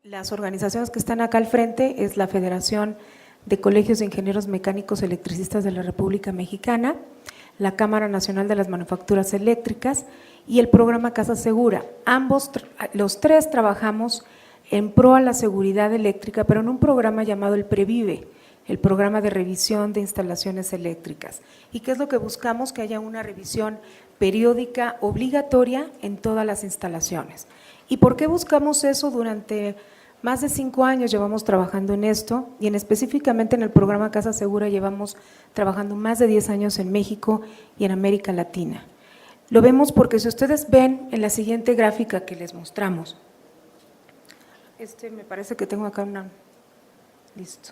Las organizaciones que están acá al frente es la Federación de Colegios de Ingenieros Mecánicos Electricistas de la República Mexicana, la Cámara Nacional de las Manufacturas Eléctricas y el programa Casa Segura. Los tres trabajamos en pro a la seguridad eléctrica, pero en un programa llamado el Previve, el programa de revisión de instalaciones eléctricas. ¿Y qué es lo que buscamos? Que haya una revisión periódica obligatoria en todas las instalaciones. ¿Y por qué buscamos eso? Durante más de 5 años llevamos trabajando en esto y específicamente en el programa Casa Segura llevamos trabajando más de 10 años en México y en América Latina. Lo vemos porque si ustedes ven en la siguiente gráfica que les mostramos, me parece que tengo acá una, listo.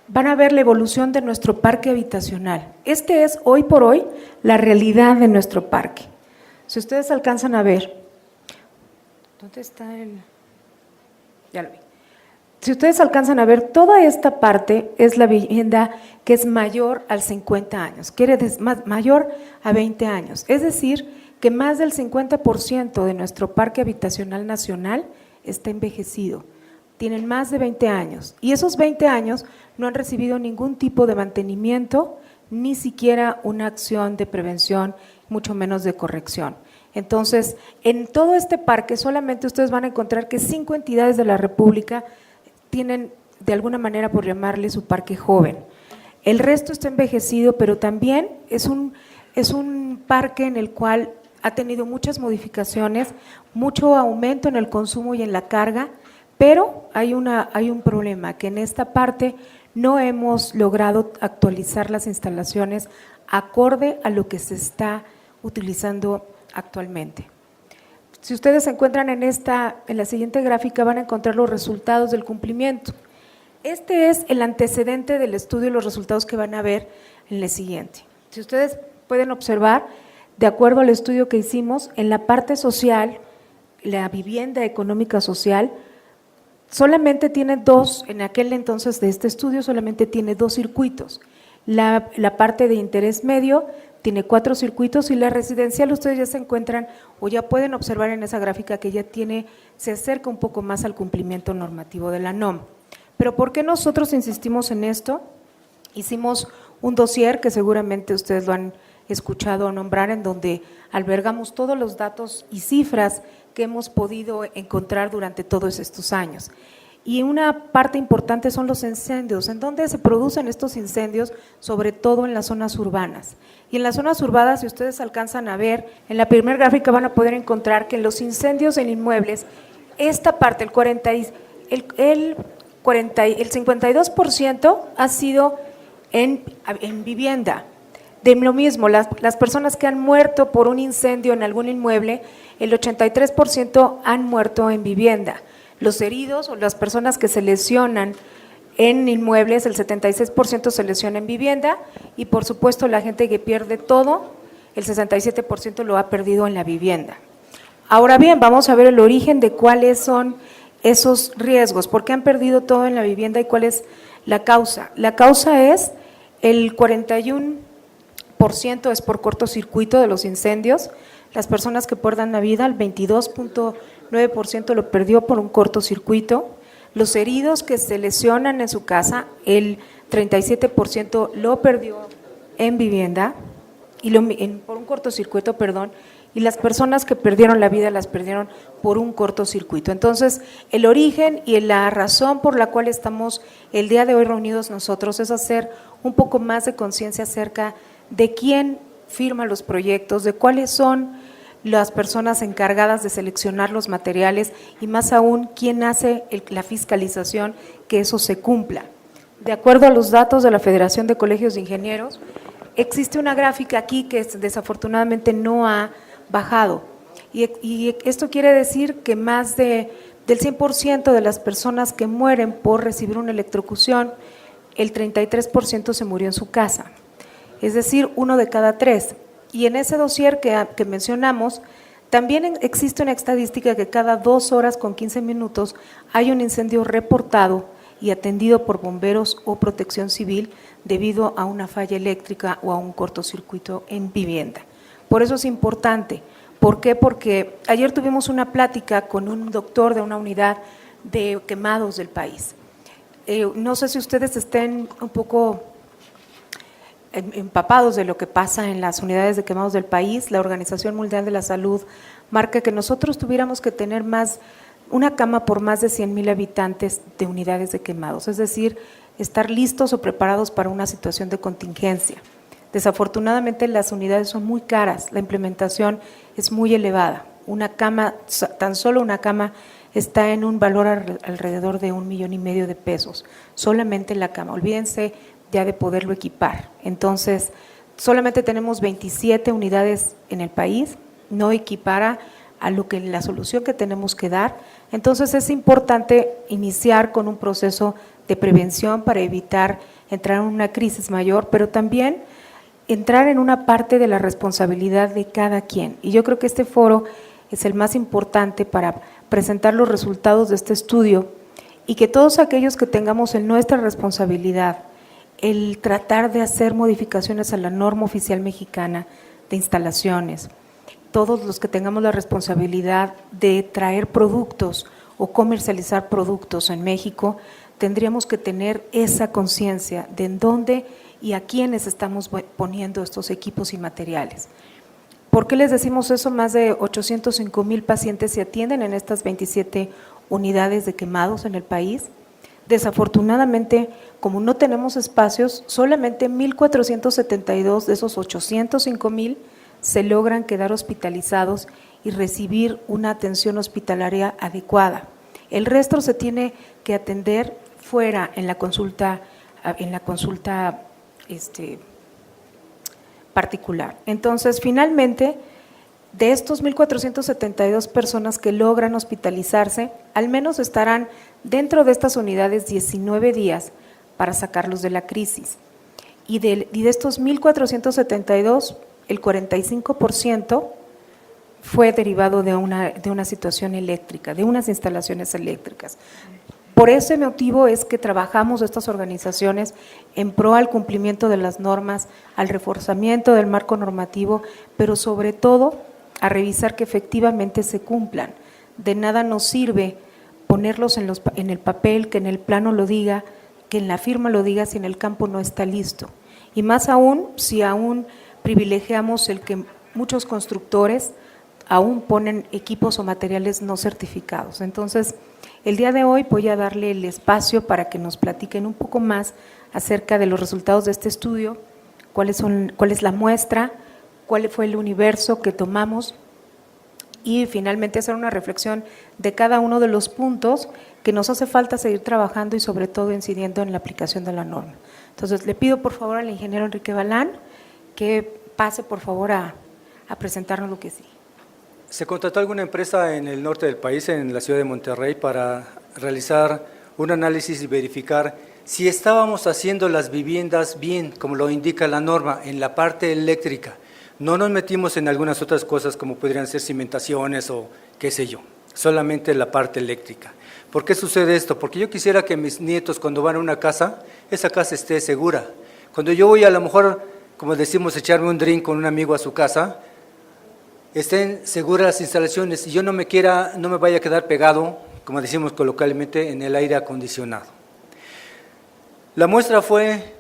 Van a ver la evolución de nuestro parque habitacional. Este es hoy por hoy la realidad de nuestro parque. Si ustedes alcanzan a ver, ¿dónde está el? Ya lo vi. Si ustedes alcanzan a ver, toda esta parte es la vivienda que es mayor a 50 años, quiere decir mayor a 20 años. Es decir, que más del 50% de nuestro parque habitacional nacional está envejecido, tienen más de 20 años y esos 20 años no han recibido ningún tipo de mantenimiento, ni siquiera una acción de prevención, mucho menos de corrección. Entonces, en todo este parque solamente ustedes van a encontrar que 5 entidades de la República tienen, de alguna manera, por llamarle, su parque joven. El resto está envejecido, pero también es un parque en el cual ha tenido muchas modificaciones, mucho aumento en el consumo y en la carga, pero hay un problema, que en esta parte no hemos logrado actualizar las instalaciones acorde a lo que se está utilizando actualmente. Si ustedes se encuentran en la siguiente gráfica van a encontrar los resultados del cumplimiento. Este es el antecedente del estudio y los resultados que van a ver en el siguiente. Si ustedes pueden observar, de acuerdo al estudio que hicimos, en la parte social, la vivienda económica social, solamente tiene en aquel entonces de este estudio, solamente tiene 2 circuitos. La parte de interés medio tiene 4 circuitos y la residencial ustedes ya se encuentran o ya pueden observar en esa gráfica que ya se acerca un poco más al cumplimiento normativo de la NOM. Pero ¿por qué nosotros insistimos en esto? Hicimos un dossier que seguramente ustedes lo han escuchado nombrar, en donde albergamos todos los datos y cifras que hemos podido encontrar durante todos estos años. Y una parte importante son los incendios. ¿En dónde se producen estos incendios? Sobre todo en las zonas urbanas. Y en las zonas urbanas, si ustedes alcanzan a ver, en la primera gráfica van a poder encontrar que en los incendios en inmuebles, esta parte, el 52% ha sido en vivienda. De lo mismo, las personas que han muerto por un incendio en algún inmueble, el 83% han muerto en vivienda. Los heridos o las personas que se lesionan en inmuebles, el 76% se lesiona en vivienda y por supuesto la gente que pierde todo, el 67% lo ha perdido en la vivienda. Ahora bien, vamos a ver el origen de cuáles son esos riesgos, por qué han perdido todo en la vivienda y cuál es la causa. La causa es el 41% es por cortocircuito de los incendios, las personas que pierdan la vida, el 22.9% lo perdió por un cortocircuito, los heridos que se lesionan en su casa, el 37% lo perdió en vivienda, por un cortocircuito, perdón, y las personas que perdieron la vida las perdieron por un cortocircuito. Entonces, el origen y la razón por la cual estamos el día de hoy reunidos nosotros es hacer un poco más de conciencia acerca de quién firma los proyectos, de cuáles son las personas encargadas de seleccionar los materiales y más aún quién hace la fiscalización que eso se cumpla. De acuerdo a los datos de la Federación de Colegios de Ingenieros, existe una gráfica aquí que desafortunadamente no ha bajado y esto quiere decir que más del 100% de las personas que mueren por recibir una electrocución, el 33% se murió en su casa, es decir, 1 de cada 3. Y en ese dossier que mencionamos, también existe una estadística que cada 2 horas con 15 minutos hay un incendio reportado y atendido por bomberos o protección civil debido a una falla eléctrica o a un cortocircuito en vivienda. Por eso es importante. ¿Por qué? Porque ayer tuvimos una plática con un doctor de una unidad de quemados del país. No sé si ustedes estén un poco empapados de lo que pasa en las unidades de quemados del país. La Organización Mundial de la Salud marca que nosotros tuviéramos que tener una cama por más de 100,000 habitantes de unidades de quemados, es decir, estar listos o preparados para una situación de contingencia. Desafortunadamente las unidades son muy caras, la implementación es muy elevada. Una cama, tan solo una cama, está en un valor alrededor de 1,5 millones de pesos, solamente la cama. Olvídense ya de poderlo equipar. Entonces, solamente tenemos 27 unidades en el país, no equipara a la solución que tenemos que dar. Entonces, es importante iniciar con un proceso de prevención para evitar entrar en una crisis mayor, pero también entrar en una parte de la responsabilidad de cada quien. Y yo creo que este foro es el más importante para presentar los resultados de este estudio y que todos aquellos que tengamos en nuestra responsabilidad el tratar de hacer modificaciones a la norma oficial mexicana de instalaciones, todos los que tengamos la responsabilidad de traer productos o comercializar productos en México, tendríamos que tener esa conciencia de en dónde y a quiénes estamos poniendo estos equipos y materiales. ¿Por qué les decimos eso? Más de 805,000 pacientes se atienden en estas 27 unidades de quemados en el país. Desafortunadamente, como no tenemos espacios, solamente 1,472 de esos 805,000 se logran quedar hospitalizados y recibir una atención hospitalaria adecuada. El resto se tiene que atender fuera en la consulta particular. Entonces, finalmente, de estos 1,472 personas que logran hospitalizarse, al menos estarán dentro de estas unidades 19 días para sacarlos de la crisis. Y de estos 1,472, el 45% fue derivado de una situación eléctrica, de unas instalaciones eléctricas. Por ese motivo es que trabajamos estas organizaciones en pro al cumplimiento de las normas, al reforzamiento del marco normativo, pero sobre todo a revisar que efectivamente se cumplan. De nada nos sirve ponerlos en el papel, que en el plano lo diga, que en la firma lo diga, si en el campo no está listo. Y más aún, si aún privilegiamos el que muchos constructores aún ponen equipos o materiales no certificados. Entonces, el día de hoy voy a darle el espacio para que nos platiquen un poco más acerca de los resultados de este estudio, cuál es la muestra, cuál fue el universo que tomamos y finalmente hacer una reflexión de cada uno de los puntos que nos hace falta seguir trabajando y sobre todo incidiendo en la aplicación de la norma. Entonces, le pido por favor al ingeniero Enrique Balán que pase por favor a presentarnos lo que sí. Se contrató alguna empresa en el norte del país, en la ciudad de Monterrey, para realizar un análisis y verificar si estábamos haciendo las viviendas bien, como lo indica la norma, en la parte eléctrica. No nos metimos en algunas otras cosas como podrían ser cimentaciones o qué sé yo, solamente la parte eléctrica. ¿Por qué sucede esto? Porque yo quisiera que mis nietos cuando van a una casa, esa casa esté segura. Cuando yo voy a lo mejor, como decimos, echarme un drink con un amigo a su casa, estén seguras las instalaciones y yo no me vaya a quedar pegado, como decimos coloquialmente, en el aire acondicionado. La muestra fue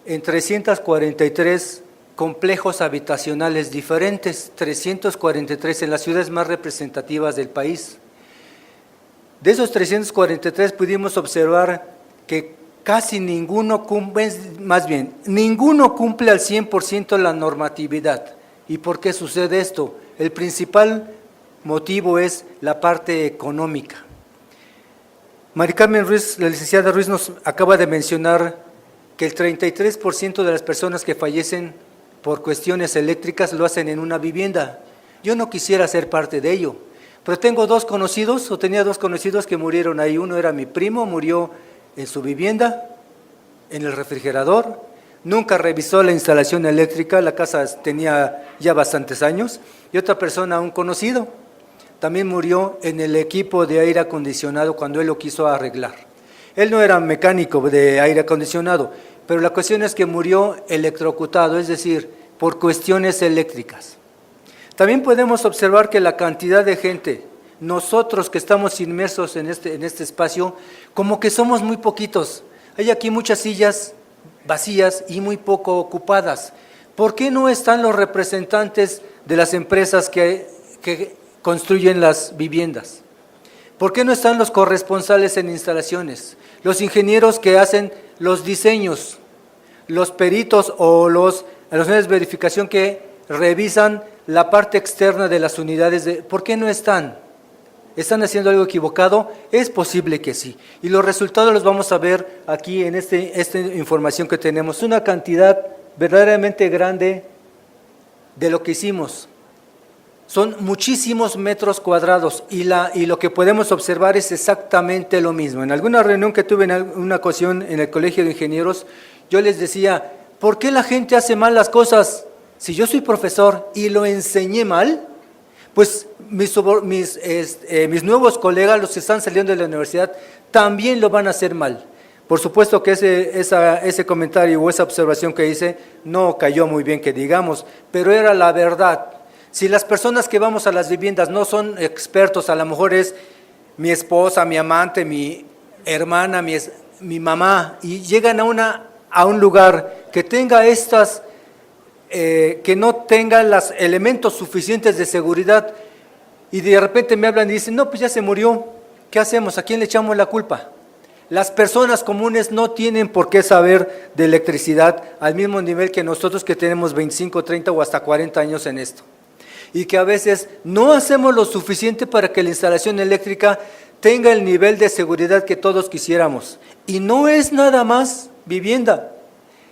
en 343 complejos habitacionales diferentes, 343 en las ciudades más representativas del país. De esos 343 pudimos observar que casi ninguno cumple, ninguno cumple al 100% la normatividad. ¿Y por qué sucede esto? El principal motivo es la parte económica. Mari Carmen Ruiz, la licenciada Ruiz, nos acaba de mencionar que el 33% de las personas que fallecen por cuestiones eléctricas lo hacen en una vivienda. Yo no quisiera ser parte de ello, pero tenía dos conocidos que murieron ahí. Uno era mi primo, murió en su vivienda, en el refrigerador. Nunca revisó la instalación eléctrica, la casa tenía ya bastantes años. Y otra persona, un conocido, también murió en el equipo de aire acondicionado cuando él lo quiso arreglar. Él no era mecánico de aire acondicionado, pero la cuestión es que murió electrocutado, es decir, por cuestiones eléctricas. También podemos observar que la cantidad de gente nosotros que estamos inmersos en este espacio, como que somos muy poquitos. Hay aquí muchas sillas vacías y muy poco ocupadas. ¿Por qué no están los representantes de las empresas que construyen las viviendas? ¿Por qué no están los corresponsales en instalaciones? Los ingenieros que hacen los diseños, los peritos o los medios de verificación que revisan la parte externa de las unidades. ¿Por qué no están? ¿Están haciendo algo equivocado? Es posible que sí. Y los resultados los vamos a ver aquí en esta información que tenemos. Una cantidad verdaderamente grande de lo que hicimos. Son muchísimos metros cuadrados y lo que podemos observar es exactamente lo mismo. En alguna reunión que tuve en una ocasión en el Colegio de Ingenieros, yo les decía, ¿por qué la gente hace mal las cosas? Si yo soy profesor y lo enseñé mal, pues mis nuevos colegas, los que están saliendo de la universidad, también lo van a hacer mal. Por supuesto que ese comentario o esa observación que hice no cayó muy bien, que digamos, pero era la verdad. Si las personas que vamos a las viviendas no son expertos, a lo mejor es mi esposa, mi amante, mi hermana, mi mamá, y llegan a un lugar que tenga que no tenga los elementos suficientes de seguridad, y de repente me hablan y dicen, no, pues ya se murió, ¿qué hacemos? ¿A quién le echamos la culpa? Las personas comunes no tienen por qué saber de electricidad al mismo nivel que nosotros que tenemos 25, 30 o hasta 40 años en esto. Y que a veces no hacemos lo suficiente para que la instalación eléctrica tenga el nivel de seguridad que todos quisiéramos. Y no es nada más vivienda.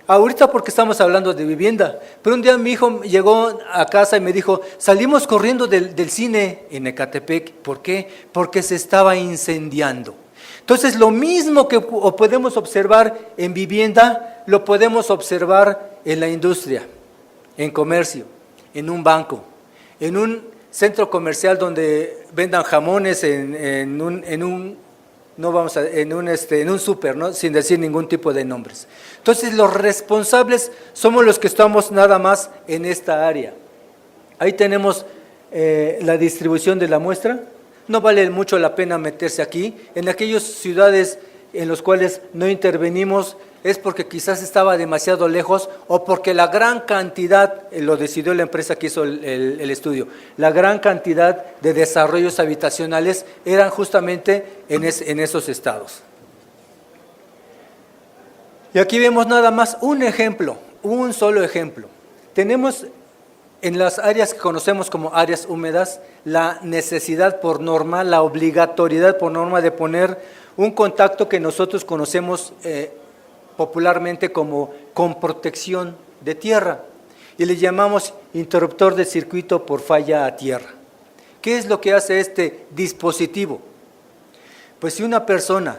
Ahorita porque estamos hablando de vivienda, pero un día mi hijo llegó a casa y me dijo, salimos corriendo del cine en Ecatepec. ¿Por qué? Porque se estaba incendiando. Entonces, lo mismo que podemos observar en vivienda, lo podemos observar en la industria, en comercio, en un banco, en un centro comercial donde vendan jamones, en un súper, ¿no? Sin decir ningún tipo de nombres. Entonces, los responsables somos los que estamos nada más en esta área. Ahí tenemos la distribución de la muestra. No vale mucho la pena meterse aquí. En aquellas ciudades en las cuales no intervenimos es porque quizás estaba demasiado lejos o porque la gran cantidad, lo decidió la empresa que hizo el estudio, la gran cantidad de desarrollos habitacionales eran justamente en esos estados. Y aquí vemos nada más un ejemplo, un solo ejemplo. Tenemos en las áreas que conocemos como áreas húmedas, la necesidad por norma, la obligatoriedad por norma de poner un contacto que nosotros conocemos popularmente como con protección de tierra y le llamamos interruptor de circuito por falla a tierra. ¿Qué es lo que hace este dispositivo? Pues si una persona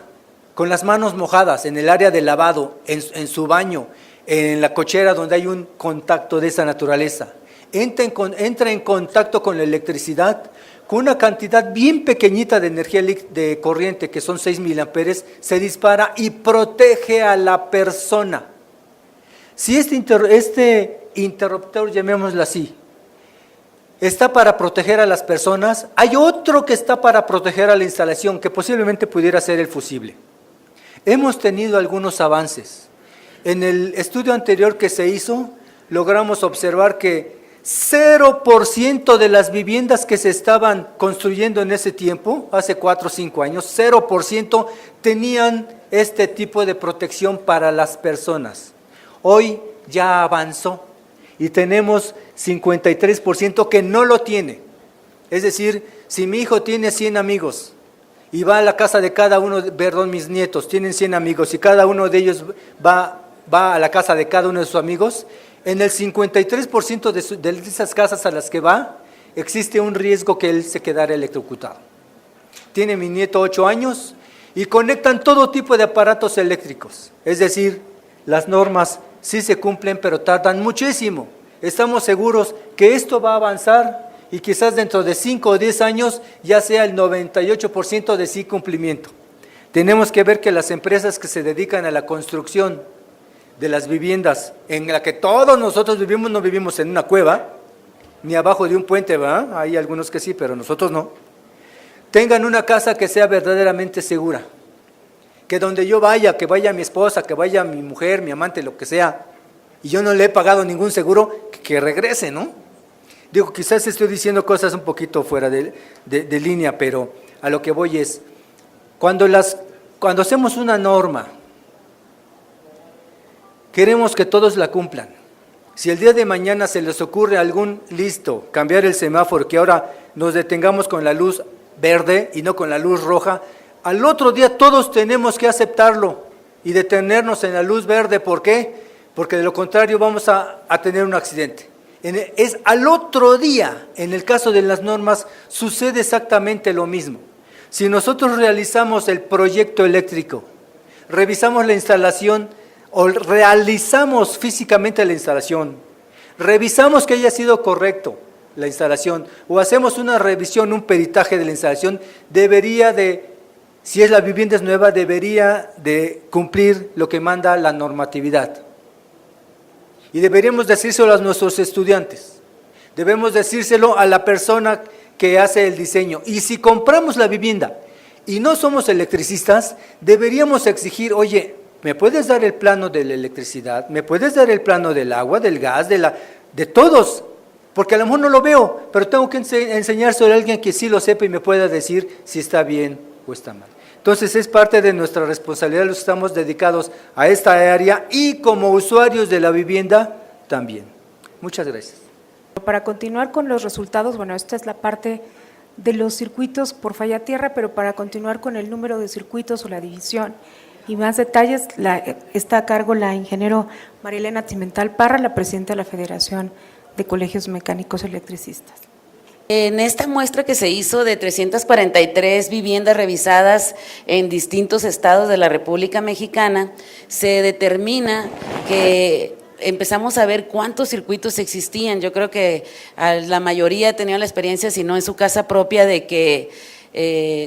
con las manos mojadas en el área de lavado, en su baño, en la cochera donde hay un contacto de esa naturaleza, entra en contacto con la electricidad, con una cantidad bien pequeñita de energía de corriente, que son 6 miliamperes, se dispara y protege a la persona. Si este interruptor, llamémoslo así, está para proteger a las personas, hay otro que está para proteger a la instalación, que posiblemente pudiera ser el fusible. Hemos tenido algunos avances. En el estudio anterior que se hizo, logramos observar que 0% de las viviendas que se estaban construyendo en ese tiempo, hace 4 o 5 años, 0% tenían este tipo de protección para las personas. Hoy ya avanzó y tenemos 53% que no lo tiene. Es decir, si mi hijo tiene 100 amigos y va a la casa de cada uno, mis nietos tienen 100 amigos y cada uno de ellos va a la casa de cada uno de sus amigos, en el 53% de esas casas a las que va, existe un riesgo que él se quedara electrocutado. Tiene mi nieto 8 años y conectan todo tipo de aparatos eléctricos. Es decir, las normas sí se cumplen, pero tardan muchísimo. Estamos seguros que esto va a avanzar y quizás dentro de 5 o 10 años ya sea el 98% de sí cumplimiento. Tenemos que ver que las empresas que se dedican a la construcción de las viviendas en la que todos nosotros vivimos, no vivimos en una cueva, ni abajo de un puente, ¿verdad? Hay algunos que sí, pero nosotros no. tengan una casa que sea verdaderamente segura. Que donde yo vaya, que vaya mi esposa, que vaya mi mujer, mi amante, lo que sea, y yo no le he pagado ningún seguro, que regrese, ¿no? Digo, quizás estoy diciendo cosas un poquito fuera de línea, pero a lo que voy es, cuando hacemos una norma, queremos que todos la cumplan. Si el día de mañana se les ocurre a algún listo cambiar el semáforo, que ahora nos detengamos con la luz verde y no con la luz roja, al otro día todos tenemos que aceptarlo y detenernos en la luz verde. ¿Por qué? Porque de lo contrario vamos a tener un accidente. Es al otro día, en el caso de las normas, sucede exactamente lo mismo. Si nosotros realizamos el proyecto eléctrico, revisamos la instalación o realizamos físicamente la instalación, revisamos que haya sido correcto la instalación o hacemos una revisión, un peritaje de la instalación, si la vivienda es nueva, debería de cumplir lo que manda la normatividad. Y deberíamos decírselo a nuestros estudiantes, debemos decírselo a la persona que hace el diseño. Y si compramos la vivienda y no somos electricistas, deberíamos exigir, oye, ¿me puedes dar el plano de la electricidad? ¿Me puedes dar el plano del agua, del gas, de todos? Porque a lo mejor no lo veo, pero tengo que enseñárselo a alguien que sí lo sepa y me pueda decir si está bien o está mal. Entonces es parte de nuestra responsabilidad, los que estamos dedicados a esta área y como usuarios de la vivienda también. Muchas gracias. Para continuar con los resultados, bueno, esta es la parte de los circuitos por falla tierra, pero para continuar con el número de circuitos o la división y más detalles, está a cargo la ingeniero Marilena Cimental Parra, la presidenta de la Federación de Colegios Mecánicos Electricistas. En esta muestra que se hizo de 343 viviendas revisadas en distintos estados de la República Mexicana, se determina que empezamos a ver cuántos circuitos existían. Yo creo que la mayoría ha tenido la experiencia, si no en su casa propia, de que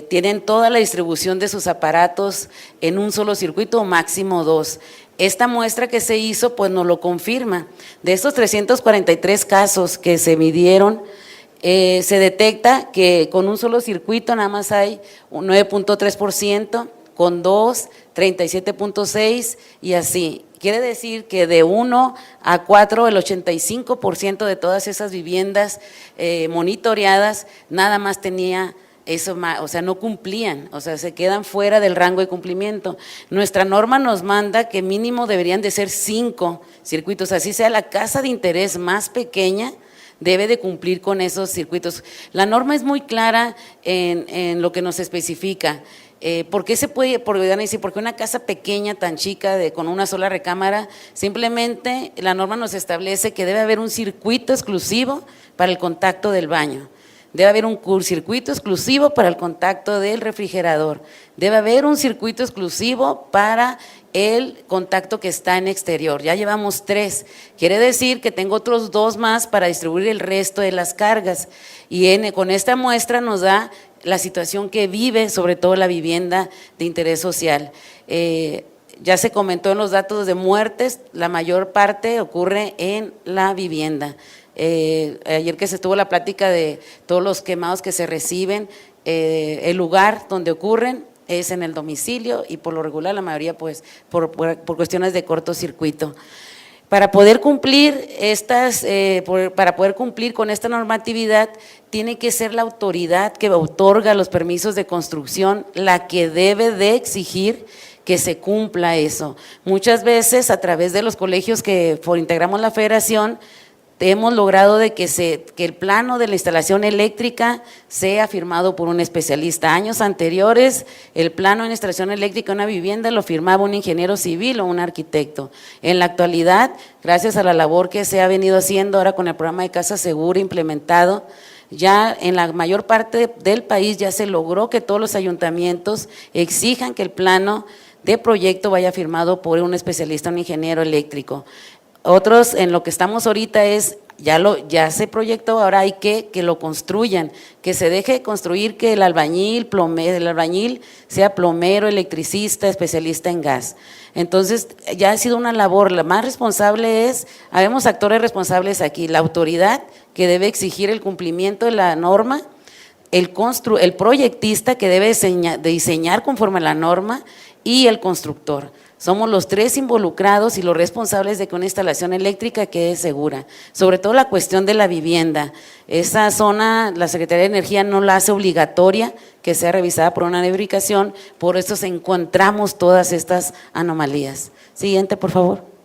tienen toda la distribución de sus aparatos en un solo circuito o máximo dos. Esta muestra que se hizo pues nos lo confirma. De estos 343 casos que se midieron, se detecta que con un solo circuito nada más hay un 9.3%, con dos, 37.6% y así. Quiere decir que de 1 a 4, el 85% de todas esas viviendas monitoreadas nada más tenía eso, o sea, no cumplían, o sea, se quedan fuera del rango de cumplimiento. Nuestra norma nos manda que mínimo deberían de ser 5 circuitos, así sea la casa de interés más pequeña, debe de cumplir con esos circuitos. La norma es muy clara en lo que nos especifica. ¿Por qué se puede, porque una casa pequeña, tan chica, con una sola recámara? Simplemente la norma nos establece que debe haber un circuito exclusivo para el contacto del baño. Debe haber un circuito exclusivo para el contacto del refrigerador. Debe haber un circuito exclusivo para el contacto que está en exterior. Ya llevamos 3. Quiere decir que tengo otros 2 más para distribuir el resto de las cargas. Y con esta muestra nos da la situación que vive, sobre todo la vivienda de interés social. Ya se comentó en los datos de muertes, la mayor parte ocurre en la vivienda. Ayer que se tuvo la plática de todos los quemados que se reciben, el lugar donde ocurren es en el domicilio y por lo regular la mayoría pues por cuestiones de cortocircuito. Para poder cumplir para poder cumplir con esta normatividad, tiene que ser la autoridad que otorga los permisos de construcción la que debe de exigir que se cumpla eso. Muchas veces a través de los colegios que integramos la federación, hemos logrado de que el plano de la instalación eléctrica sea firmado por un especialista. Años anteriores, el plano de instalación eléctrica de una vivienda lo firmaba un ingeniero civil o un arquitecto. En la actualidad, gracias a la labor que se ha venido haciendo ahora con el programa de Casa Segura implementado, ya en la mayor parte del país ya se logró que todos los ayuntamientos exijan que el plano de proyecto vaya firmado por un especialista, un ingeniero eléctrico. Otros, en lo que estamos ahorita ya se proyectó, ahora hay que lo construyan, que se deje de construir, que el albañil sea plomero, electricista, especialista en gas. Entonces, ya ha sido una labor, la más responsable habemos actores responsables aquí, la autoridad que debe exigir el cumplimiento de la norma, el proyectista que debe de diseñar conforme a la norma y el constructor. Somos los tres involucrados y los responsables de que una instalación eléctrica quede segura, sobre todo la cuestión de la vivienda. Esa zona, la Secretaría de Energía no la hace obligatoria que sea revisada por una verificación, por eso encontramos todas estas anomalías. Siguiente, por favor.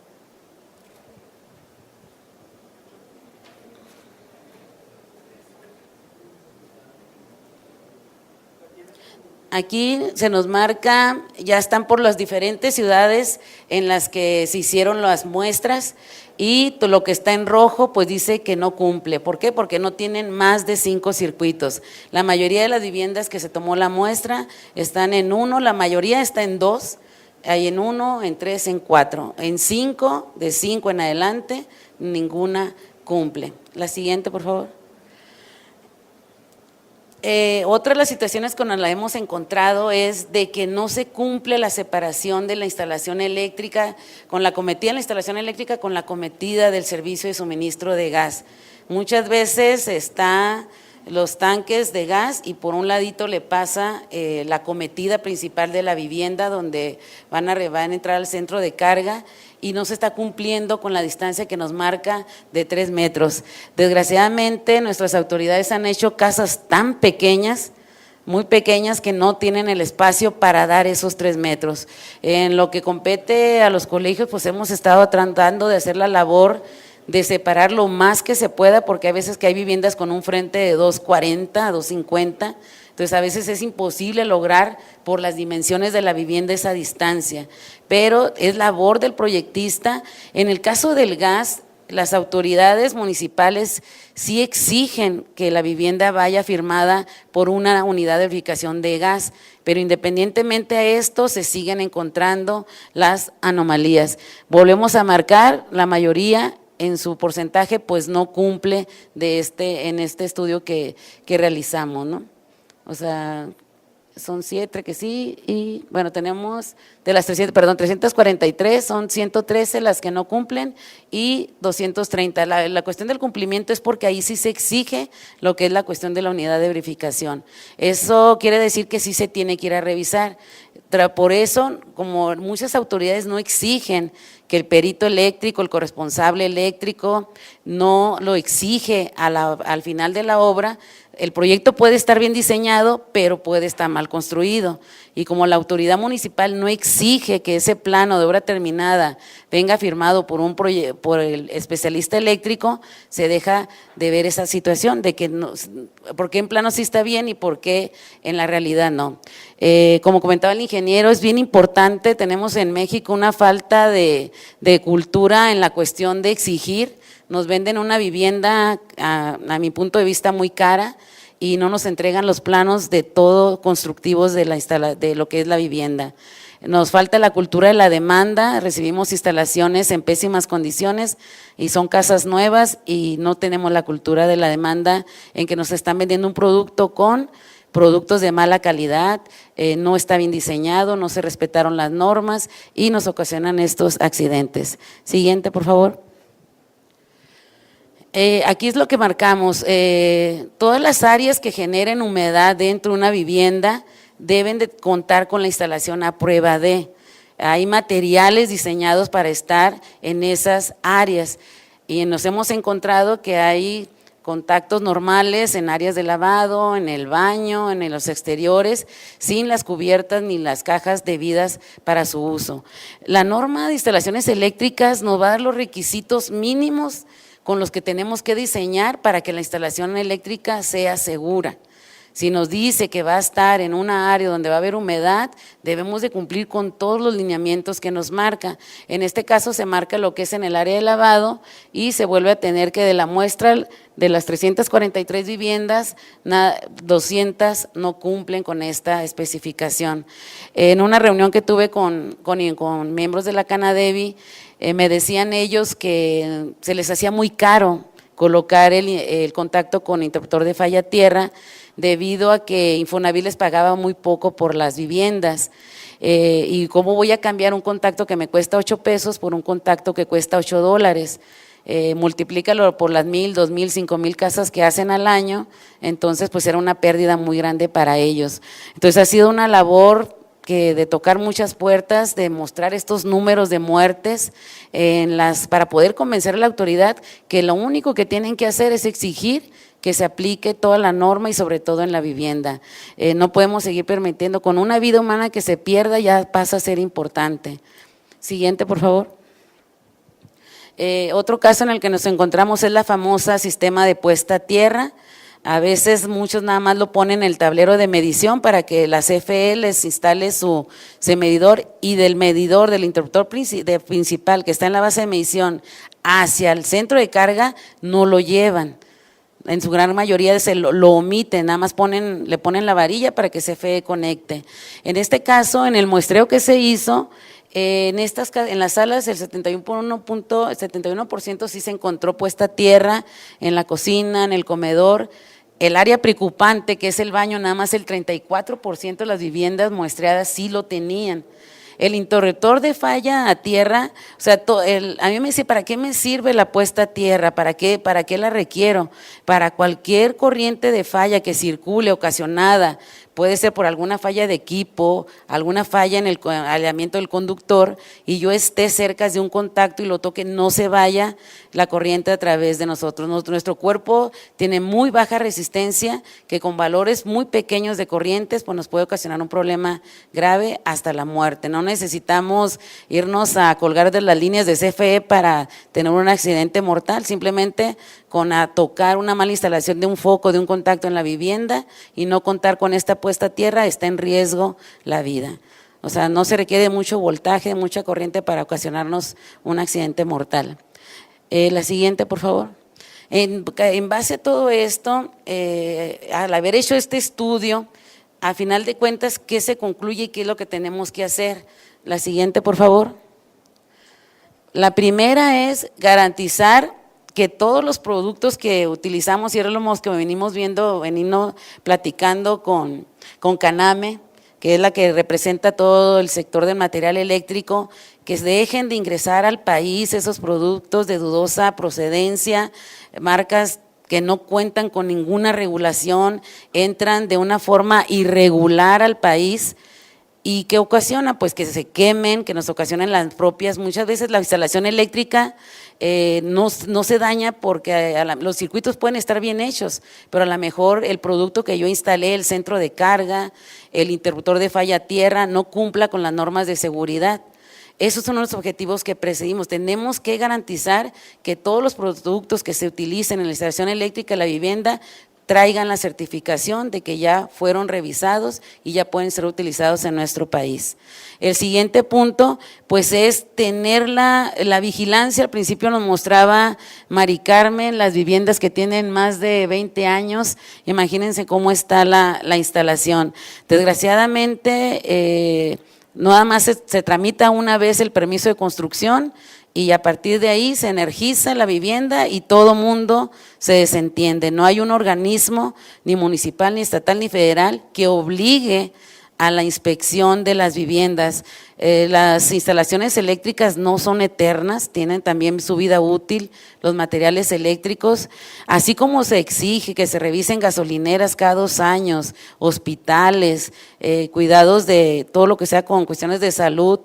Aquí se nos marca, ya están por las diferentes ciudades en las que se hicieron las muestras y lo que está en rojo pues dice que no cumple. ¿Por qué? Porque no tienen más de 5 circuitos. La mayoría de las viviendas que se tomó la muestra están en 1, la mayoría está en 2, hay en 1, en 3, en 4. En 5, de 5 en adelante, ninguna cumple. La siguiente, por favor. Otra de las situaciones con las que hemos encontrado es de que no se cumple la separación de la instalación eléctrica, con la cometida de la instalación eléctrica con la cometida del servicio de suministro de gas. Muchas veces está los tanques de gas y por un ladito le pasa la cometida principal de la vivienda donde van a entrar al centro de carga y no se está cumpliendo con la distancia que nos marca de 3 metros. Desgraciadamente nuestras autoridades han hecho casas tan pequeñas, muy pequeñas, que no tienen el espacio para dar esos 3 metros. En lo que compete a los colegios, pues hemos estado tratando de hacer la labor de separar lo más que se pueda, porque hay veces que hay viviendas con un frente de 2.40, 2.50, entonces a veces es imposible lograr por las dimensiones de la vivienda esa distancia, pero es labor del proyectista. En el caso del gas, las autoridades municipales sí exigen que la vivienda vaya firmada por una unidad de verificación de gas, pero independientemente a esto se siguen encontrando las anomalías. Volvemos a marcar, la mayoría en su porcentaje pues no cumple en este estudio que realizamos, ¿no? O sea, son 7 que sí y bueno, tenemos de las 343, son 113 las que no cumplen y 230. La cuestión del cumplimiento es porque ahí sí se exige lo que es la cuestión de la unidad de verificación. Eso quiere decir que sí se tiene que ir a revisar. Por eso, como muchas autoridades no exigen que el perito eléctrico, el corresponsable eléctrico, no lo exige al final de la obra, el proyecto puede estar bien diseñado, pero puede estar mal construido. Y como la autoridad municipal no exige que ese plano de obra terminada venga firmado por el especialista eléctrico, se deja de ver esa situación de que no, por qué en plano sí está bien y por qué en la realidad no. Como comentaba el ingeniero, es bien importante, tenemos en México una falta de cultura en la cuestión de exigir. Nos venden una vivienda, a mi punto de vista, muy cara y no nos entregan los planos de todo constructivos de lo que es la vivienda. Nos falta la cultura de la demanda, recibimos instalaciones en pésimas condiciones y son casas nuevas y no tenemos la cultura de la demanda en que nos están vendiendo un producto con productos de mala calidad, no está bien diseñado, no se respetaron las normas y nos ocasionan estos accidentes. Siguiente, por favor. Aquí es lo que marcamos, todas las áreas que generen humedad dentro de una vivienda deben de contar con la instalación a prueba de. Hay materiales diseñados para estar en esas áreas y nos hemos encontrado que hay contactos normales en áreas de lavado, en el baño, en los exteriores, sin las cubiertas ni las cajas debidas para su uso. La norma de instalaciones eléctricas nos va a dar los requisitos mínimos con los que tenemos que diseñar para que la instalación eléctrica sea segura. Si nos dice que va a estar en una área donde va a haber humedad, debemos de cumplir con todos los lineamientos que nos marca. En este caso se marca lo que es en el área de lavado y se vuelve a tener que de la muestra de las 343 viviendas, 200 no cumplen con esta especificación. En una reunión que tuve con miembros de la Canadevi, me decían ellos que se les hacía muy caro colocar el contacto con interruptor de falla tierra debido a que Infonavit les pagaba muy poco por las viviendas. Y cómo voy a cambiar un contacto que me cuesta 8 pesos por un contacto que cuesta $8. multiplícalo por las 1,000, 2,000, 5,000 casas que hacen al año, entonces pues era una pérdida muy grande para ellos. Entonces ha sido una labor de tocar muchas puertas, de mostrar estos números de muertes para poder convencer a la autoridad que lo único que tienen que hacer es exigir que se aplique toda la norma y sobre todo en la vivienda. No podemos seguir permitiendo, con una vida humana que se pierda ya pasa a ser importante. Siguiente, por favor. Otro caso en el que nos encontramos es la famosa sistema de puesta a tierra. A veces muchos nada más lo ponen en el tablero de medición para que la CFE les instale su medidor, y del medidor del interruptor principal que está en la base de medición hacia el centro de carga no lo llevan. En su gran mayoría lo omiten, nada más le ponen la varilla para que CFE conecte. En este caso, en el muestreo que se hizo, en las salas el 71% sí se encontró puesta a tierra, en la cocina, en el comedor. El área preocupante, que es el baño, nada más el 34% de las viviendas muestreadas sí lo tenían. El interruptor de falla a tierra, o sea, a mí me dice, ¿para qué me sirve la puesta a tierra? ¿Para qué la requiero? Para cualquier corriente de falla que circule ocasionada, puede ser por alguna falla de equipo, alguna falla en el aislamiento del conductor, y yo esté cerca de un contacto y lo toque, no se vaya la corriente a través de nosotros. Nuestro cuerpo tiene muy baja resistencia, que con valores muy pequeños de corrientes pues nos puede ocasionar un problema grave hasta la muerte. No necesitamos irnos a colgar de las líneas de CFE para tener un accidente mortal, simplemente con tocar una mala instalación de un foco, de un contacto en la vivienda y no contar con esta puesta a tierra, está en riesgo la vida. O sea, no se requiere mucho voltaje, mucha corriente para ocasionarnos un accidente mortal. La siguiente, por favor. En base a todo esto, al haber hecho este estudio, a final de cuentas, ¿qué se concluye y qué es lo que tenemos que hacer? La siguiente, por favor. La primera es garantizar que todos los productos que utilizamos, y es lo que venimos platicando con Caname, que es la que representa todo el sector del material eléctrico, que dejen de ingresar al país esos productos de dudosa procedencia, marcas que no cuentan con ninguna regulación, entran de una forma irregular al país. ¿Y qué ocasiona? Pues que se quemen, que nos ocasionen las propias, muchas veces la instalación eléctrica no se daña porque los circuitos pueden estar bien hechos, pero a lo mejor el producto que yo instalé, el centro de carga, el interruptor de falla a tierra, no cumpla con las normas de seguridad. Esos son los objetivos que perseguimos. Tenemos que garantizar que todos los productos que se utilicen en la instalación eléctrica de la vivienda traigan la certificación de que ya fueron revisados y ya pueden ser utilizados en nuestro país. El siguiente punto, pues es tener la vigilancia. Al principio nos mostraba Mari Carmen las viviendas que tienen más de 20 años, imagínense cómo está la instalación. Desgraciadamente, nada más se tramita una vez el permiso de construcción, y a partir de ahí se energiza la vivienda y todo mundo se desentiende. No hay un organismo, ni municipal, ni estatal, ni federal, que obligue a la inspección de las viviendas. Las instalaciones eléctricas no son eternas, tienen también su vida útil, los materiales eléctricos, así como se exige que se revisen gasolineras cada 2 años, hospitales, cuidados de todo lo que sea con cuestiones de salud.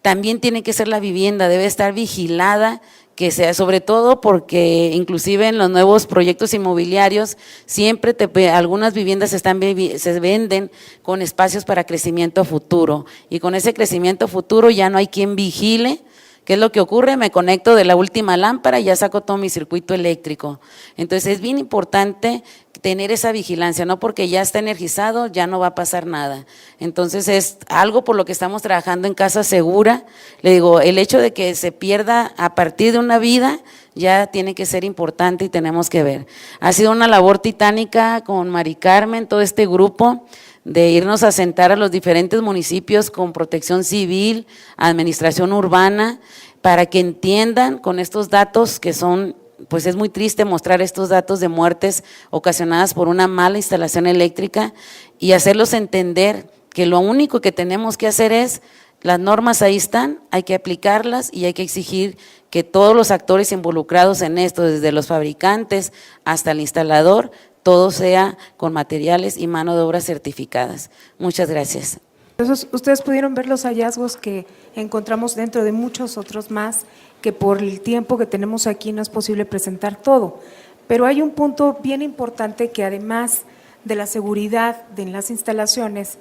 También tiene que ser la vivienda, debe estar vigilada, que sea, sobre todo porque inclusive en los nuevos proyectos inmobiliarios siempre algunas viviendas se venden con espacios para crecimiento futuro, y con ese crecimiento futuro ya no hay quien vigile. ¿Qué es lo que ocurre? Me conecto de la última lámpara y ya saco todo mi circuito eléctrico. Entonces es bien importante tener esa vigilancia, no porque ya está energizado ya no va a pasar nada. Entonces es algo por lo que estamos trabajando en Casa Segura. Le digo, el hecho de que se pierda a partir de una vida ya tiene que ser importante y tenemos que ver. Ha sido una labor titánica con Mari Carmen, todo este grupo, de irnos a sentar a los diferentes municipios con Protección Civil, Administración Urbana, para que entiendan con estos datos que son, pues es muy triste mostrar estos datos de muertes ocasionadas por una mala instalación eléctrica, y hacerlos entender que lo único que tenemos que hacer es, las normas ahí están, hay que aplicarlas y hay que exigir que todos los actores involucrados en esto, desde los fabricantes hasta el instalador, todo sea con materiales y mano de obra certificadas. Muchas gracias. Entonces, ustedes pudieron ver los hallazgos que encontramos dentro de muchos otros más, que por el tiempo que tenemos aquí no es posible presentar todo. Pero hay un punto bien importante que además de la seguridad de las instalaciones,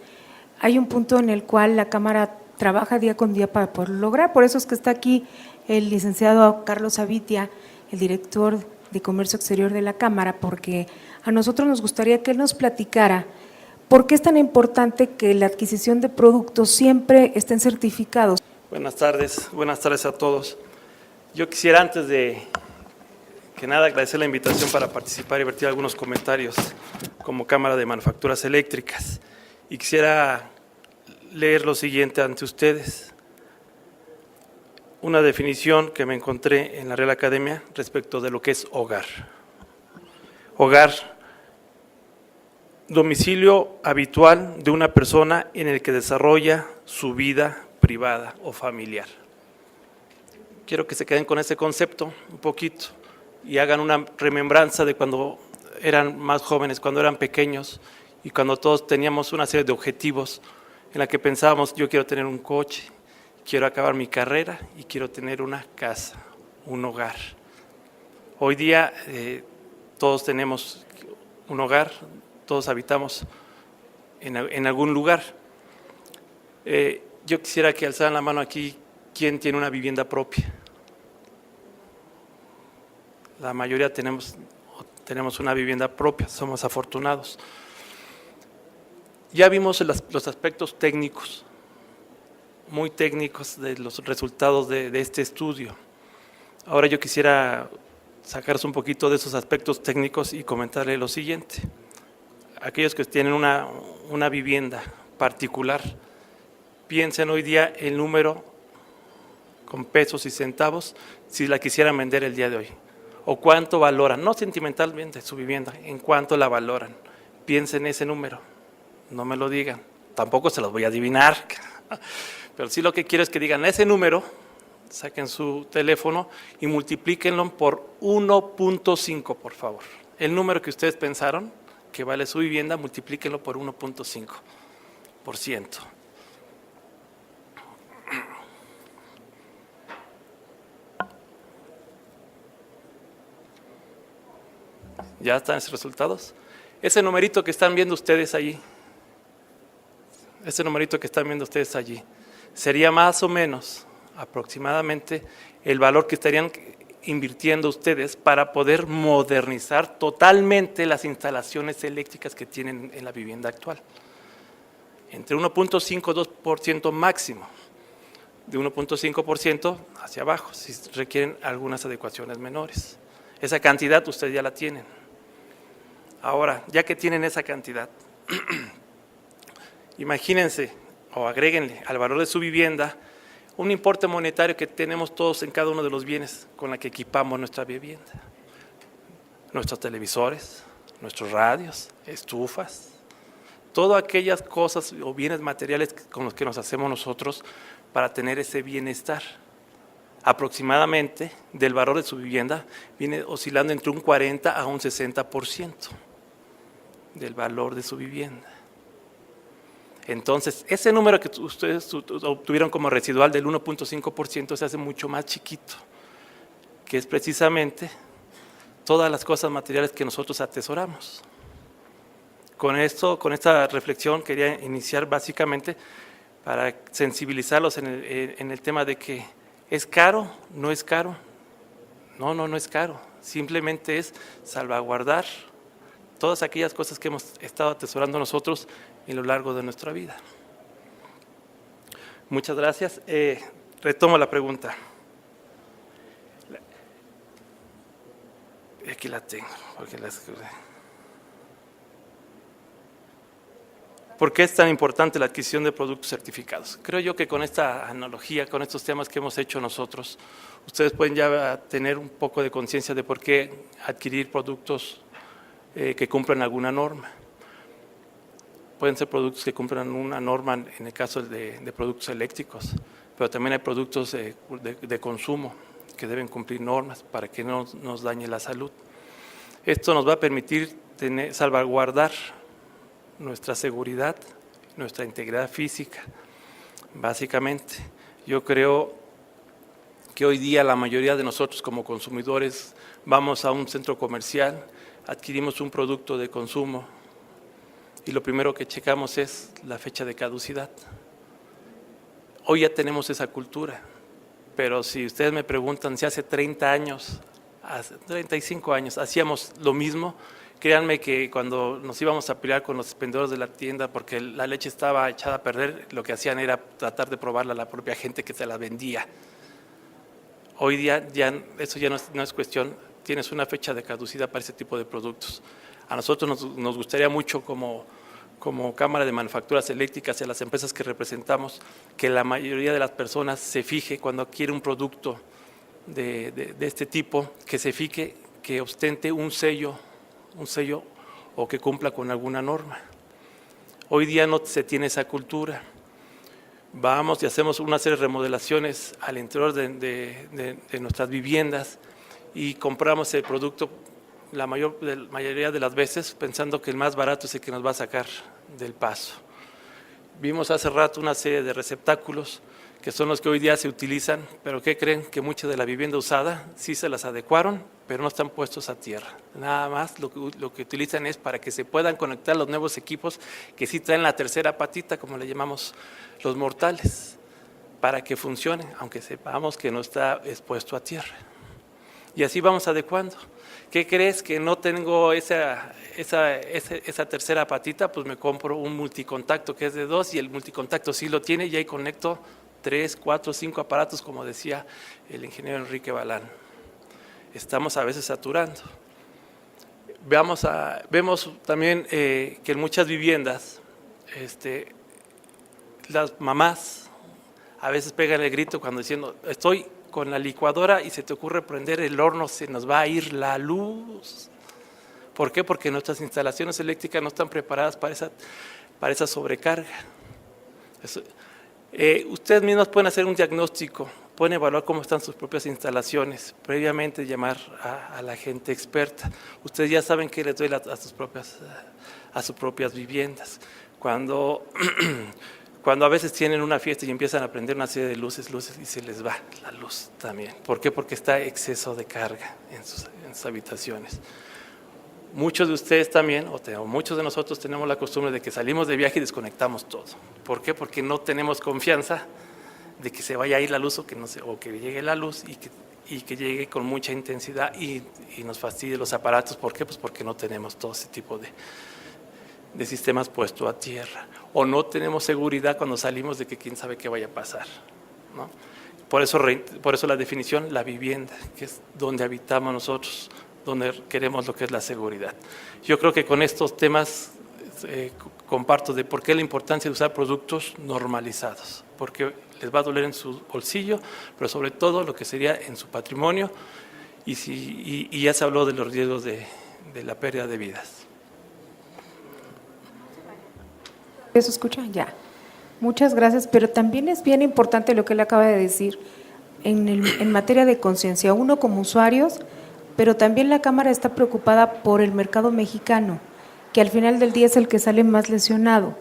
hay un punto en el cual la Cámara trabaja día con día para poder lograr. Por eso es que está aquí el licenciado Carlos Avitia, el director de Comercio Exterior de la Cámara, porque a nosotros nos gustaría que él nos platicara por qué es tan importante que la adquisición de productos siempre estén certificados. Buenas tardes a todos. Yo quisiera, antes de que nada, agradecer la invitación para participar y vertir algunos comentarios como Cámara de Manufacturas Eléctricas. Y quisiera leer lo siguiente ante ustedes. Una definición que me encontré en la Real Academia respecto de lo que es hogar. Hogar, domicilio habitual de una persona en el que desarrolla su vida privada o familiar. Quiero que se queden con ese concepto un poquito y hagan una remembranza de cuando eran más jóvenes, cuando eran pequeños y cuando todos teníamos una serie de objetivos en la que pensábamos: yo quiero tener un coche, quiero acabar mi carrera y quiero tener una casa, un hogar. Hoy día todos tenemos un hogar, todos habitamos en algún lugar. Yo quisiera que alzaran la mano aquí quién tiene una vivienda propia. La mayoría tenemos una vivienda propia, somos afortunados. Ya vimos los aspectos técnicos, muy técnicos de los resultados de este estudio. Ahora yo quisiera sacarse un poquito de esos aspectos técnicos y comentarle lo siguiente. Aquellos que tienen una vivienda particular, piensen hoy día el número con pesos y centavos si la quisieran vender el día de hoy. O cuánto valoran, no sentimentalmente su vivienda, en cuánto la valoran. Piensen ese número, no me lo digan, tampoco se los voy a adivinar, pero sí lo que quiero es que digan ese número, saquen su teléfono y multiplíquenlo por 1.5, por favor. El número que ustedes pensaron que vale su vivienda, multiplíquenlo por 1.5%. ¿Ya están esos resultados? Ese numerito que están viendo ustedes allí, sería más o menos aproximadamente el valor que estarían invirtiendo ustedes para poder modernizar totalmente las instalaciones eléctricas que tienen en la vivienda actual. Entre 1.5 y 2% máximo, de 1.5% hacia abajo, si requieren algunas adecuaciones menores. Esa cantidad ustedes ya la tienen. Ahora, ya que tienen esa cantidad, imagínense o agréguenle al valor de su vivienda un importe monetario que tenemos todos en cada uno de los bienes con la que equipamos nuestra vivienda. Nuestros televisores, nuestros radios, estufas, todas aquellas cosas o bienes materiales con los que nos hacemos nosotros para tener ese bienestar. Aproximadamente del valor de su vivienda viene oscilando entre un 40 a un 60% del valor de su vivienda. Entonces, ese número que ustedes obtuvieron como residual del 1.5% se hace mucho más chiquito, que es precisamente todas las cosas materiales que nosotros atesoramos. Con esta reflexión quería iniciar básicamente para sensibilizarlos en el tema de que ¿es caro? ¿No es caro? No es caro. Simplemente es salvaguardar todas aquellas cosas que hemos estado atesorando nosotros a lo largo de nuestra vida. Muchas gracias. Retomo la pregunta. Aquí la tengo. ¿Por qué es tan importante la adquisición de productos certificados? Creo yo que con esta analogía, con estos temas que hemos hecho nosotros, ustedes pueden ya tener un poco de conciencia de por qué adquirir productos que cumplan alguna norma. Pueden ser productos que cumplan una norma en el caso de productos eléctricos, pero también hay productos de consumo que deben cumplir normas para que no nos dañe la salud. Esto nos va a permitir salvaguardar nuestra seguridad, nuestra integridad física, básicamente. Yo creo que hoy día la mayoría de nosotros como consumidores vamos a un centro comercial, adquirimos un producto de consumo y lo primero que checamos es la fecha de caducidad. Hoy ya tenemos esa cultura, pero si ustedes me preguntan si hace 30 años, hace 35 años hacíamos lo mismo, créanme que cuando nos íbamos a pelear con los vendedores de la tienda porque la leche estaba echada a perder, lo que hacían era tratar de probarla a la propia gente que se la vendía. Hoy día ya eso ya no es cuestión, tienes una fecha de caducidad para ese tipo de productos. A nosotros nos gustaría mucho como Cámara de Manufacturas Eléctricas y a las empresas que representamos, que la mayoría de las personas se fije cuando adquiere un producto de este tipo, que se fije que ostente un sello o que cumpla con alguna norma. Hoy día no se tiene esa cultura. Vamos y hacemos una serie de remodelaciones al interior de nuestras viviendas y compramos el producto la mayoría de las veces pensando que el más barato es el que nos va a sacar del paso. Vimos hace rato una serie de receptáculos que son los que hoy día se utilizan, pero ¿qué creen? Que mucha de la vivienda usada sí se las adecuaron, pero no están puestos a tierra. Nada más lo que utilizan es para que se puedan conectar los nuevos equipos que sí traen la tercera patita, como le llamamos los mortales, para que funcionen, aunque sepamos que no está expuesto a tierra. Y así vamos adecuando. ¿Qué crees? Que no tengo esa tercera patita, pues me compro un multicontacto que es de 2 y el multicontacto sí lo tiene y ahí conecto 3, 4, 5 aparatos, como decía el ingeniero Enrique Balán. Estamos a veces saturando. Vemos también que en muchas viviendas las mamás a veces pegan el grito cuando diciendo estoy con la licuadora y se te ocurre prender el horno, se nos va a ir la luz. ¿Por qué? Porque nuestras instalaciones eléctricas no están preparadas para esa sobrecarga. Ustedes mismos pueden hacer un diagnóstico, pueden evaluar cómo están sus propias instalaciones, previamente llamar a la gente experta. Ustedes ya saben qué les duele a sus propias viviendas. Cuando a veces tienen una fiesta y empiezan a prender una serie de luces y se les va la luz también. ¿Por qué? Porque está exceso de carga en sus habitaciones. Muchos de ustedes también, o muchos de nosotros tenemos la costumbre de que salimos de viaje y desconectamos todo. ¿Por qué? Porque no tenemos confianza de que se vaya a ir la luz o que llegue la luz y que llegue con mucha intensidad y nos fastidie los aparatos. ¿Por qué? Pues porque no tenemos todo ese tipo de sistemas puestos a tierra. O no tenemos seguridad cuando salimos de que quién sabe qué vaya a pasar, ¿no? Por eso la definición, la vivienda, que es donde habitamos nosotros, donde queremos lo que es la seguridad. Yo creo que con estos temas comparto de por qué la importancia de usar productos normalizados, porque les va a doler en su bolsillo, pero sobre todo lo que sería en su patrimonio, y ya se habló de los riesgos de la pérdida de vidas. ¿Eso escucha? Ya. Muchas gracias, pero también es bien importante lo que él acaba de decir en materia de conciencia. Uno como usuarios, pero también la Cámara está preocupada por el mercado mexicano, que al final del día es el que sale más lesionado.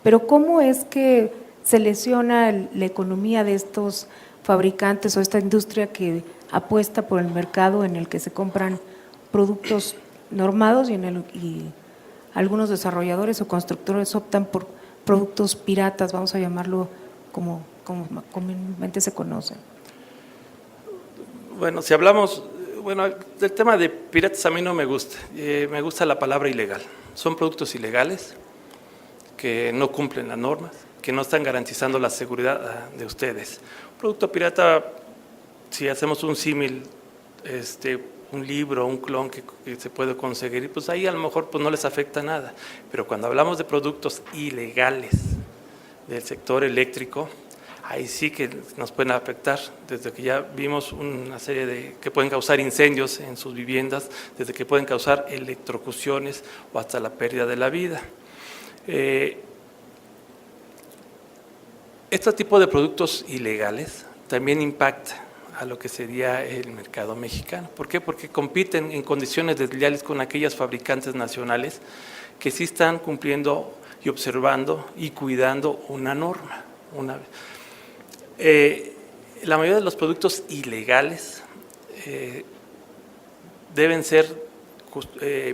Pero ¿cómo es que se lesiona la economía de estos fabricantes o esta industria que apuesta por el mercado en el que se compran productos normados y algunos desarrolladores o constructores optan por productos piratas, vamos a llamarlo como comúnmente se conocen? Bueno, si hablamos, del tema de piratas a mí no me gusta, me gusta la palabra ilegal. Son productos ilegales que no cumplen las normas, que no están garantizando la seguridad de ustedes. Un producto pirata, si hacemos un símil, un libro, un clon que se puede conseguir, pues ahí a lo mejor pues no les afecta nada. Pero cuando hablamos de productos ilegales del sector eléctrico, ahí sí que nos pueden afectar, desde que ya vimos una serie que pueden causar incendios en sus viviendas, desde que pueden causar electrocuciones o hasta la pérdida de la vida. Este tipo de productos ilegales también impacta a lo que sería el mercado mexicano. ¿Por qué? Porque compiten en condiciones desleales con aquellas fabricantes nacionales que sí están cumpliendo y observando y cuidando una norma. La mayoría de los productos ilegales deben ser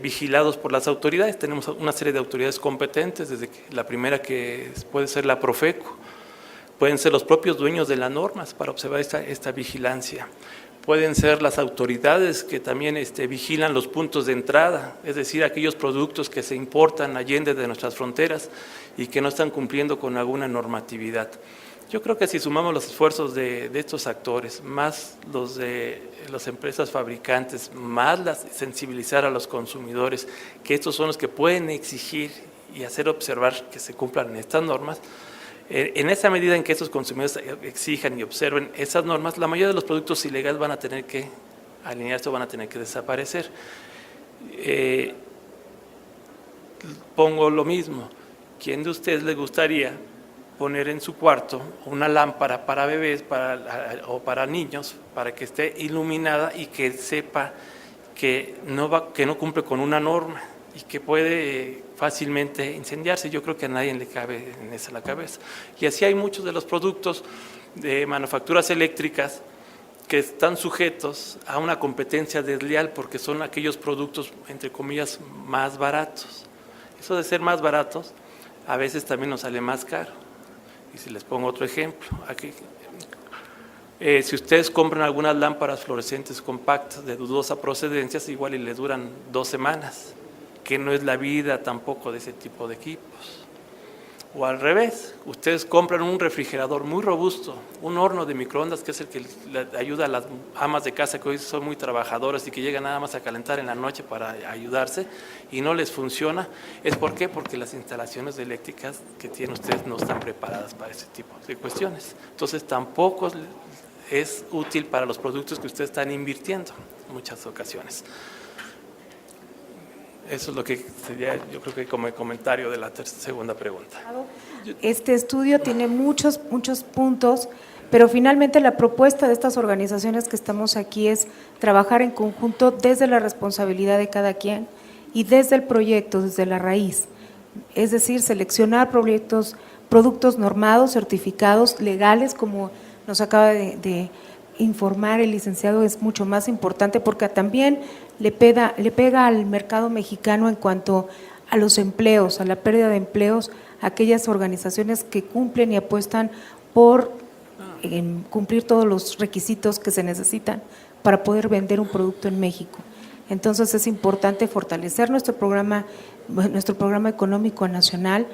vigilados por las autoridades. Tenemos una serie de autoridades competentes, desde la primera que puede ser la Profeco, pueden ser los propios dueños de las normas para observar esta vigilancia. Pueden ser las autoridades que también vigilan los puntos de entrada, es decir, aquellos productos que se importan allende de nuestras fronteras y que no están cumpliendo con alguna normatividad. Yo creo que si sumamos los esfuerzos de estos actores, más los de las empresas fabricantes, más sensibilizar a los consumidores, que estos son los que pueden exigir y hacer observar que se cumplan estas normas, en esa medida en que estos consumidores exijan y observen esas normas, la mayoría de los productos ilegales van a tener que alinearse o van a tener que desaparecer. Pongo lo mismo. ¿Quién de ustedes le gustaría poner en su cuarto una lámpara para bebés o para niños para que esté iluminada y que sepa que no cumple con una norma y que puede fácilmente incendiarse? Yo creo que a nadie le cabe en esa la cabeza. Y así hay muchos de los productos de manufacturas eléctricas que están sujetos a una competencia desleal porque son aquellos productos, entre comillas, más baratos. Eso de ser más baratos a veces también nos sale más caro. Y si les pongo otro ejemplo, aquí, si ustedes compran algunas lámparas fluorescentes compactas de dudosa procedencia, igual y les duran 2 semanas, que no es la vida tampoco de ese tipo de equipos. O al revés, ustedes compran un refrigerador muy robusto, un horno de microondas, que es el que le ayuda a las amas de casa que hoy son muy trabajadoras y que llegan nada más a calentar en la noche para ayudarse y no les funciona. ¿Es por qué? Porque las instalaciones eléctricas que tienen ustedes no están preparadas para ese tipo de cuestiones. Entonces tampoco es útil para los productos que ustedes están invirtiendo en muchas ocasiones. Eso es lo que sería, yo creo que como comentario de la segunda pregunta. Este estudio tiene muchos puntos, pero finalmente la propuesta de estas organizaciones que estamos aquí es trabajar en conjunto desde la responsabilidad de cada quien y desde el proyecto, desde la raíz. Es decir, seleccionar productos normados, certificados, legales, como nos acaba de informar el licenciado, es mucho más importante porque también le pega al mercado mexicano en cuanto a los empleos, a la pérdida de empleos, aquellas organizaciones que cumplen y apuestan por cumplir todos los requisitos que se necesitan para poder vender un producto en México. Entonces es importante fortalecer nuestro programa económico nacional,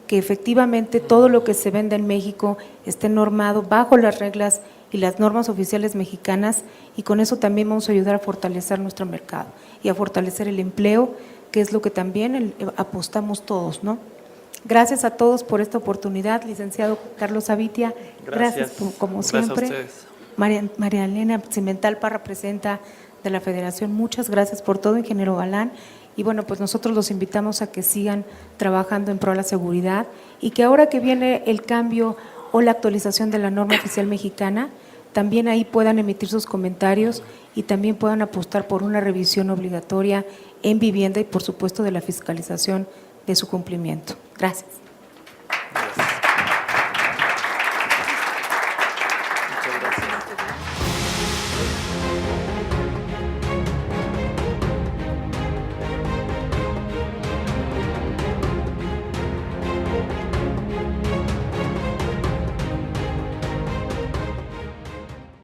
que efectivamente todo lo que se venda en México esté normado bajo las reglas y las normas oficiales mexicanas, y con eso también vamos a ayudar a fortalecer nuestro mercado y a fortalecer el empleo, que es lo que también apostamos todos, ¿no? Gracias a todos por esta oportunidad, licenciado Carlos Avitia. Gracias como siempre. Gracias a ustedes. María Elena Cimental Parra, presidenta de la Federación, muchas gracias por todo, ingeniero Galán. Y bueno, pues nosotros los invitamos a que sigan trabajando en pro de la seguridad y que ahora que viene el cambio o la actualización de la norma oficial mexicana, también ahí puedan emitir sus comentarios y también puedan apostar por una revisión obligatoria en vivienda y por supuesto de la fiscalización de su cumplimiento. Gracias. Gracias.